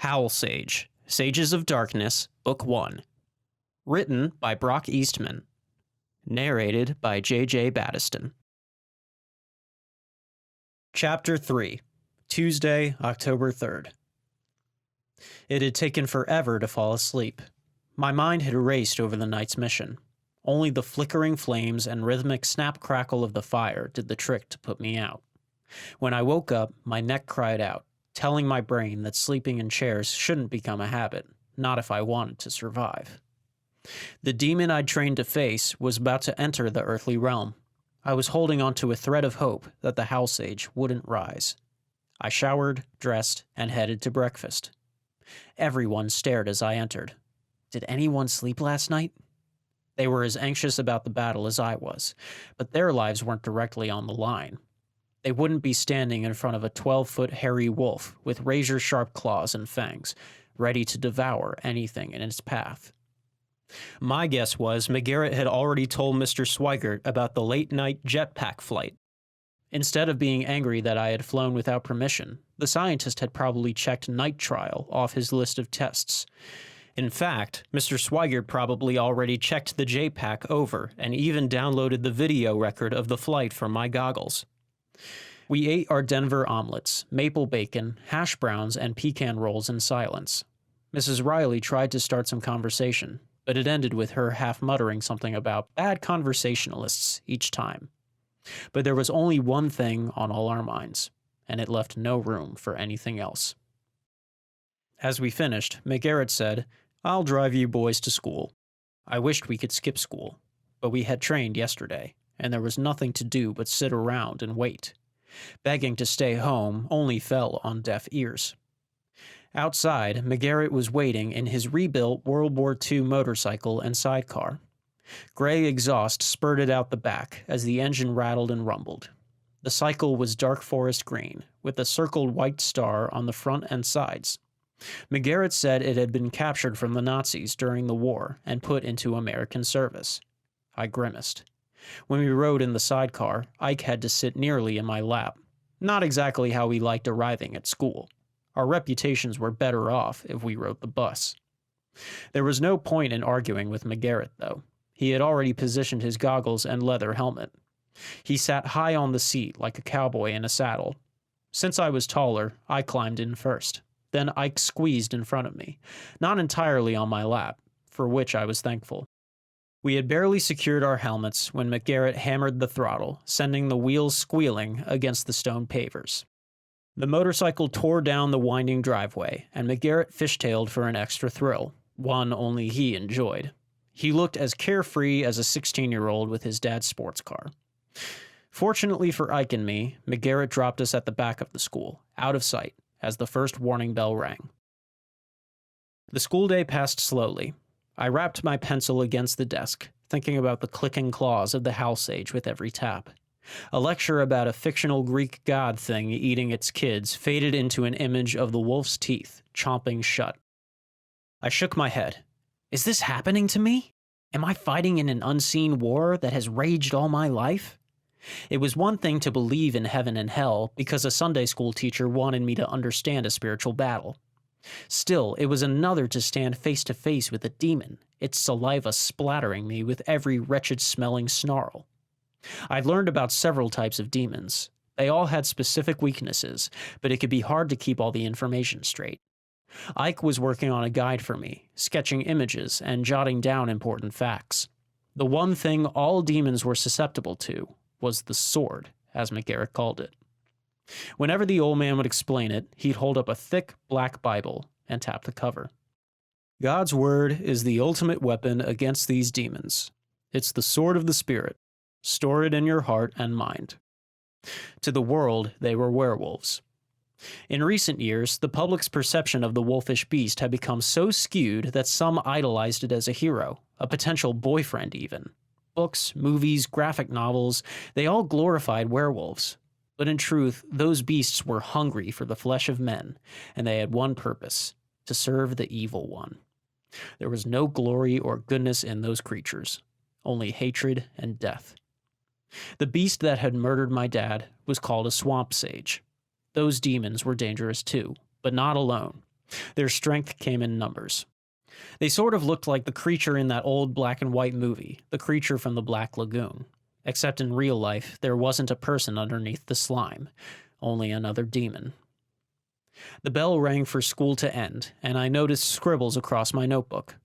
HowlSage, Sages of Darkness, Book 1. Written by Brock Eastman. Narrated by J.J. Battiston. Chapter 3. Tuesday, October 3rd. It had taken forever to fall asleep. My mind had raced over the night's mission. Only the flickering flames and rhythmic snap-crackle of the fire did the trick to put me out. When I woke up, my neck cried out, telling my brain that sleeping in chairs shouldn't become a habit, not if I wanted to survive. The demon I'd trained to face was about to enter the earthly realm. I was holding onto a thread of hope that the HowlSage wouldn't rise. I showered, dressed, and headed to breakfast. Everyone stared as I entered. Did anyone sleep last night? They were as anxious about the battle as I was, but their lives weren't directly on the line. They wouldn't be standing in front of a 12-foot hairy wolf with razor-sharp claws and fangs, ready to devour anything in its path. My guess was McGarrett had already told Mr. Swigert about the late-night jetpack flight. Instead of being angry that I had flown without permission, the scientist had probably checked night trial off his list of tests. In fact, Mr. Swigert probably already checked the JPAC over and even downloaded the video record of the flight from my goggles. We ate our Denver omelets, maple bacon, hash browns, and pecan rolls in silence. Mrs. Riley tried to start some conversation, but it ended with her half muttering something about bad conversationalists each time. But there was only one thing on all our minds, and it left no room for anything else. As we finished, McGarrett said, "I'll drive you boys to school." I wished we could skip school, but we had trained yesterday, and there was nothing to do but sit around and wait. Begging to stay home only fell on deaf ears. Outside, McGarrett was waiting in his rebuilt World War II motorcycle and sidecar. Gray exhaust spurted out the back as the engine rattled and rumbled. The cycle was dark forest green, with a circled white star on the front and sides. McGarrett said it had been captured from the Nazis during the war and put into American service. I grimaced. When we rode in the sidecar, Ike had to sit nearly in my lap. Not exactly how we liked arriving at school. Our reputations were better off if we rode the bus. There was no point in arguing with McGarrett, though. He had already positioned his goggles and leather helmet. He sat high on the seat like a cowboy in a saddle. Since I was taller, I climbed in first. Then Ike squeezed in front of me, not entirely on my lap, for which I was thankful. We had barely secured our helmets when McGarrett hammered the throttle, sending the wheels squealing against the stone pavers. The motorcycle tore down the winding driveway, and McGarrett fishtailed for an extra thrill, one only he enjoyed. He looked as carefree as a 16-year-old with his dad's sports car. Fortunately for Ike and me, McGarrett dropped us at the back of the school, out of sight, as the first warning bell rang. The school day passed slowly. I rapped my pencil against the desk, thinking about the clicking claws of the HowlSage with every tap. A lecture about a fictional Greek god thing eating its kids faded into an image of the wolf's teeth, chomping shut. I shook my head. Is this happening to me? Am I fighting in an unseen war that has raged all my life? It was one thing to believe in heaven and hell because a Sunday school teacher wanted me to understand a spiritual battle. Still, it was another to stand face to face with a demon, its saliva splattering me with every wretched-smelling snarl. I'd learned about several types of demons. They all had specific weaknesses, but it could be hard to keep all the information straight. Ike was working on a guide for me, sketching images and jotting down important facts. The one thing all demons were susceptible to was the sword, as McGarrett called it. Whenever the old man would explain it, he'd hold up a thick black Bible and tap the cover. God's word is the ultimate weapon against these demons. It's the sword of the Spirit. Store it in your heart and mind. To the world, they were werewolves. In recent years, the public's perception of the wolfish beast had become so skewed that some idolized it as a hero, a potential boyfriend even. Books, movies, graphic novels, they all glorified werewolves. But in truth, those beasts were hungry for the flesh of men, and they had one purpose: to serve the evil one. There was no glory or goodness in those creatures, only hatred and death. The beast that had murdered my dad was called a swamp sage. Those demons were dangerous too, but not alone. Their strength came in numbers. They sort of looked like the creature in that old black and white movie, The Creature from the Black Lagoon. Except in real life, there wasn't a person underneath the slime, only another demon. The bell rang for school to end, and I noticed scribbles across my notebook.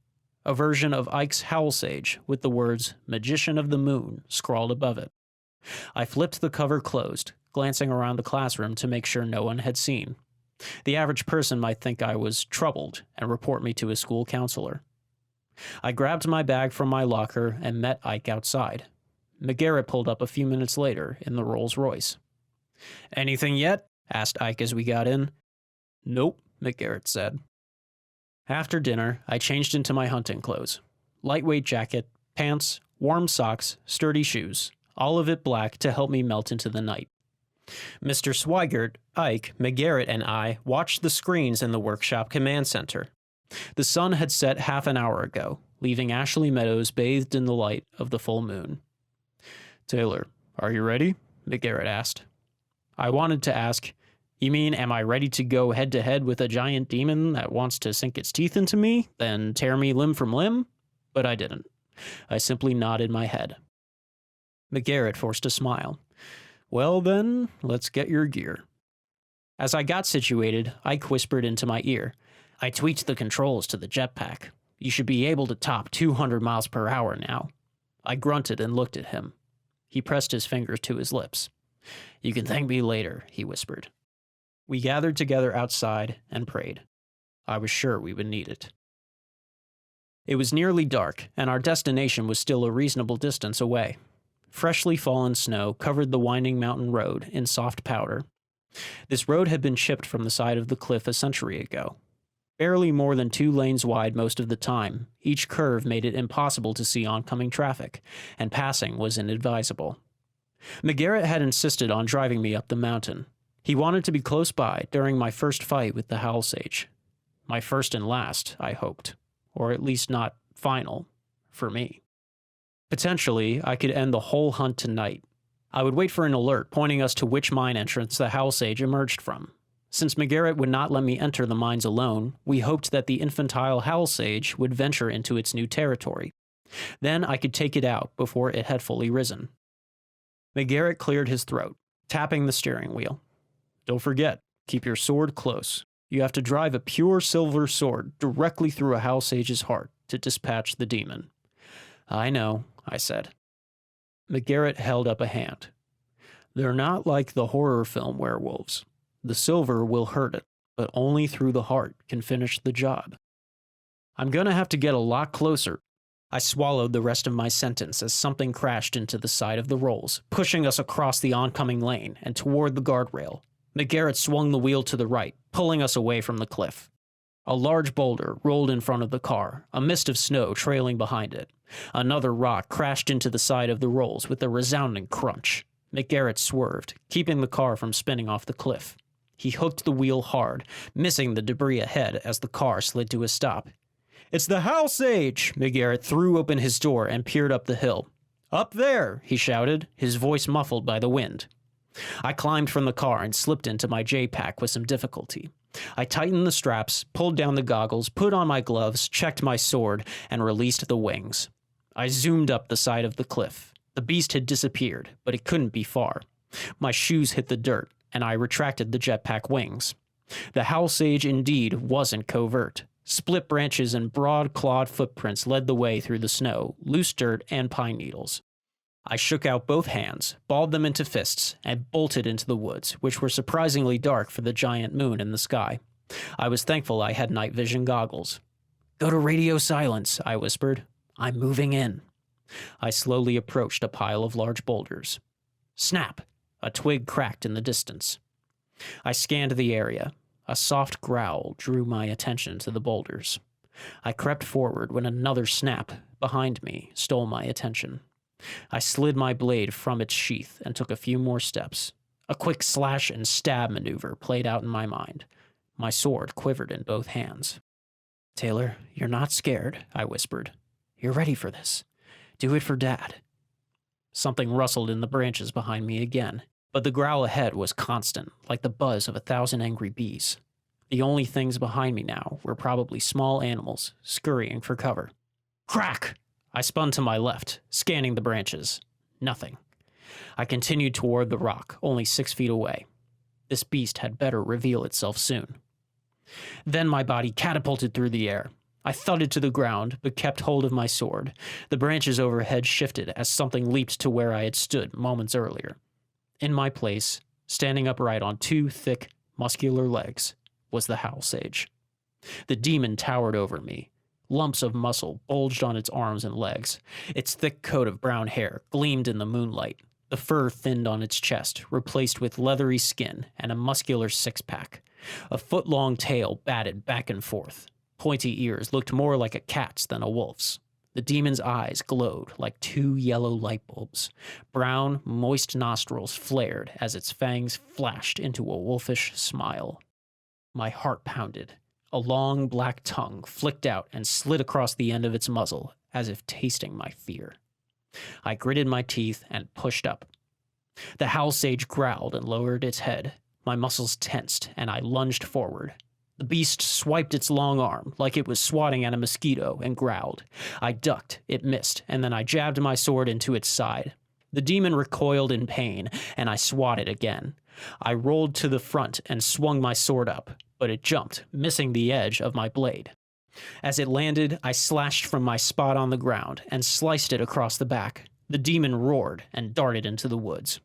A version of Ike's HowlSage with the words "Magician of the Moon" scrawled above it. I flipped the cover closed, glancing around the classroom to make sure no one had seen. The average person might think I was troubled and report me to a school counselor. I grabbed my bag from my locker and met Ike outside. McGarrett pulled up a few minutes later in the Rolls-Royce. "Anything yet?" asked Ike as we got in. "Nope," McGarrett said. After dinner, I changed into my hunting clothes. Lightweight jacket, pants, warm socks, sturdy shoes, all of it black to help me melt into the night. Mr. Swigert, Ike, McGarrett, and I watched the screens in the workshop command center. The sun had set half an hour ago, leaving Ashley Meadows bathed in the light of the full moon. "Taylor, are you ready?" McGarrett asked. I wanted to ask, "You mean, am I ready to go head-to-head with a giant demon that wants to sink its teeth into me, then tear me limb from limb?" But I didn't. I simply nodded my head. McGarrett forced a smile. "Well then, let's get your gear." As I got situated, Ike whispered into my ear, "I tweaked the controls to the jetpack. You should be able to top 200 miles per hour now." I grunted and looked at him. He pressed his fingers to his lips. "You can thank me later," he whispered. We gathered together outside and prayed. I was sure we would need it. It was nearly dark, and our destination was still a reasonable distance away. Freshly fallen snow covered the winding mountain road in soft powder. This road had been chipped from the side of the cliff a century ago. Barely more than 2 lanes wide most of the time, each curve made it impossible to see oncoming traffic, and passing was inadvisable. McGarrett had insisted on driving me up the mountain. He wanted to be close by during my first fight with the HowlSage. My first and last, I hoped. Or at least not final, for me. Potentially, I could end the whole hunt tonight. I would wait for an alert pointing us to which mine entrance the HowlSage emerged from. Since McGarrett would not let me enter the mines alone, we hoped that the infantile HowlSage would venture into its new territory. Then I could take it out before it had fully risen. McGarrett cleared his throat, tapping the steering wheel. "Don't forget, keep your sword close. You have to drive a pure silver sword directly through a HowlSage's heart to dispatch the demon." "I know," I said. McGarrett held up a hand. "They're not like the horror film werewolves. The silver will hurt it, but only through the heart can finish the job." "I'm gonna have to get a lot closer." I swallowed the rest of my sentence as something crashed into the side of the rolls, pushing us across the oncoming lane and toward the guardrail. McGarrett swung the wheel to the right, pulling us away from the cliff. A large boulder rolled in front of the car, a mist of snow trailing behind it. Another rock crashed into the side of the rolls with a resounding crunch. McGarrett swerved, keeping the car from spinning off the cliff. He hooked the wheel hard, missing the debris ahead as the car slid to a stop. "It's the HowlSage!" McGarrett threw open his door and peered up the hill. "Up there!" he shouted, his voice muffled by the wind. I climbed from the car and slipped into my J-pack with some difficulty. I tightened the straps, pulled down the goggles, put on my gloves, checked my sword, and released the wings. I zoomed up the side of the cliff. The beast had disappeared, but it couldn't be far. My shoes hit the dirt, and I retracted the jetpack wings. The HowlSage indeed wasn't covert. Split branches and broad clawed footprints led the way through the snow, loose dirt, and pine needles. I shook out both hands, balled them into fists, and bolted into the woods, which were surprisingly dark for the giant moon in the sky. I was thankful I had night vision goggles. "Go to radio silence," I whispered. "I'm moving in." I slowly approached a pile of large boulders. Snap! A twig cracked in the distance. I scanned the area. A soft growl drew my attention to the boulders. I crept forward when another snap behind me stole my attention. I slid my blade from its sheath and took a few more steps. A quick slash and stab maneuver played out in my mind. My sword quivered in both hands. "Taylor, you're not scared," I whispered. "You're ready for this. Do it for Dad." Something rustled in the branches behind me again, but the growl ahead was constant, like the buzz of 1,000 angry bees. The only things behind me now were probably small animals scurrying for cover. Crack! I spun to my left, scanning the branches. Nothing. I continued toward the rock, only 6 feet away. This beast had better reveal itself soon. Then my body catapulted through the air. I thudded to the ground, but kept hold of my sword. The branches overhead shifted as something leaped to where I had stood moments earlier. In my place, standing upright on 2 thick, muscular legs, was the HowlSage. The demon towered over me. Lumps of muscle bulged on its arms and legs. Its thick coat of brown hair gleamed in the moonlight. The fur thinned on its chest, replaced with leathery skin and a muscular six-pack. A foot-long tail batted back and forth. Pointy ears looked more like a cat's than a wolf's. The demon's eyes glowed like 2 yellow light bulbs. Brown, moist nostrils flared as its fangs flashed into a wolfish smile. My heart pounded. A long black tongue flicked out and slid across the end of its muzzle, as if tasting my fear. I gritted my teeth and pushed up. The HowlSage growled and lowered its head. My muscles tensed, and I lunged forward. The beast swiped its long arm like it was swatting at a mosquito and growled. I ducked, it missed, and then I jabbed my sword into its side. The demon recoiled in pain, and I swatted again. I rolled to the front and swung my sword up, but it jumped, missing the edge of my blade. As it landed, I slashed from my spot on the ground and sliced it across the back. The demon roared and darted into the woods.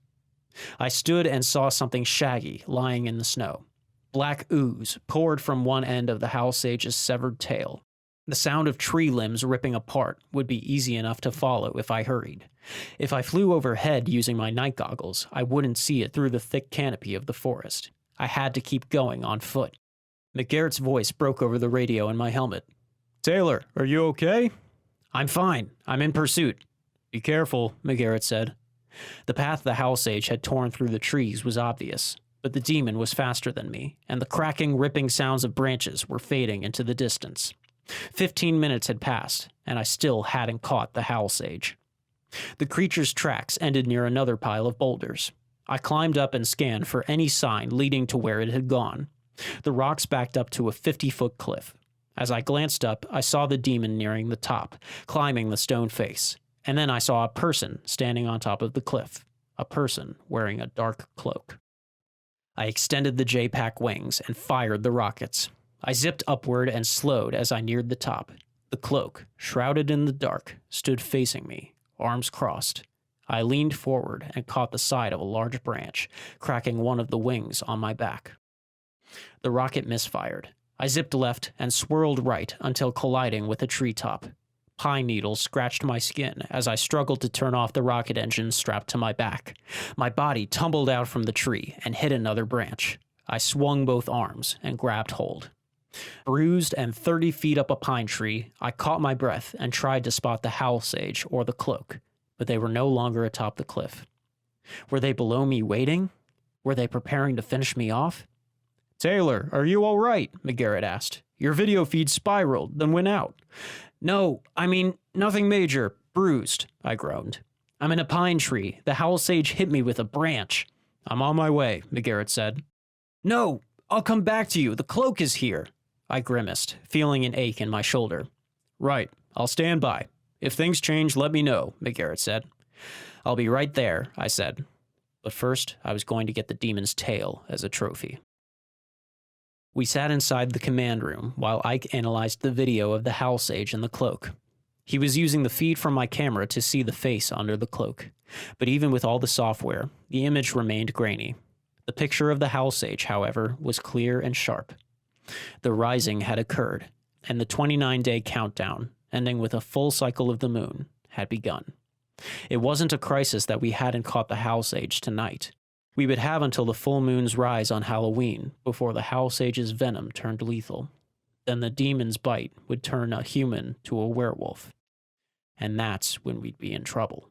I stood and saw something shaggy lying in the snow. Black ooze poured from one end of the HowlSage's severed tail. The sound of tree limbs ripping apart would be easy enough to follow if I hurried. If I flew overhead using my night goggles, I wouldn't see it through the thick canopy of the forest. I had to keep going on foot. McGarrett's voice broke over the radio in my helmet. "Taylor, are you okay?" "I'm fine. I'm in pursuit." "Be careful," McGarrett said. The path the HowlSage had torn through the trees was obvious, but the demon was faster than me, and the cracking, ripping sounds of branches were fading into the distance. 15 minutes had passed, and I still hadn't caught the HowlSage. The creature's tracks ended near another pile of boulders. I climbed up and scanned for any sign leading to where it had gone. The rocks backed up to a 50-foot cliff. As I glanced up, I saw the demon nearing the top, climbing the stone face. And then I saw a person standing on top of the cliff, a person wearing a dark cloak. I extended the J-Pack wings and fired the rockets. I zipped upward and slowed as I neared the top. The cloak, shrouded in the dark, stood facing me, arms crossed. I leaned forward and caught the side of a large branch, cracking one of the wings on my back. The rocket misfired. I zipped left and swirled right until colliding with a treetop. Pine needles scratched my skin as I struggled to turn off the rocket engine strapped to my back. My body tumbled out from the tree and hit another branch. I swung both arms and grabbed hold. Bruised and 30 feet up a pine tree, I caught my breath and tried to spot the HowlSage or the cloak, but they were no longer atop the cliff. Were they below me waiting? Were they preparing to finish me off? "Taylor, are you all right?" McGarrett asked. "Your video feed spiraled, then went out." "No, nothing major. Bruised," I groaned. "I'm in a pine tree. The HowlSage hit me with a branch." "I'm on my way," McGarrett said. "No, I'll come back to you. The cloak is here." I grimaced, feeling an ache in my shoulder. "Right, I'll stand by. If things change, let me know," McGarrett said. "I'll be right there," I said. But first, I was going to get the demon's tail as a trophy. We sat inside the command room while Ike analyzed the video of the HowlSage and the cloak. He was using the feed from my camera to see the face under the cloak. But even with all the software, the image remained grainy. The picture of the HowlSage, however, was clear and sharp. The rising had occurred, and the 29-day countdown, ending with a full cycle of the moon, had begun. It wasn't a crisis that we hadn't caught the HowlSage tonight. We would have until the full moon's rise on Halloween before the HowlSage's venom turned lethal. Then the demon's bite would turn a human to a werewolf. And that's when we'd be in trouble.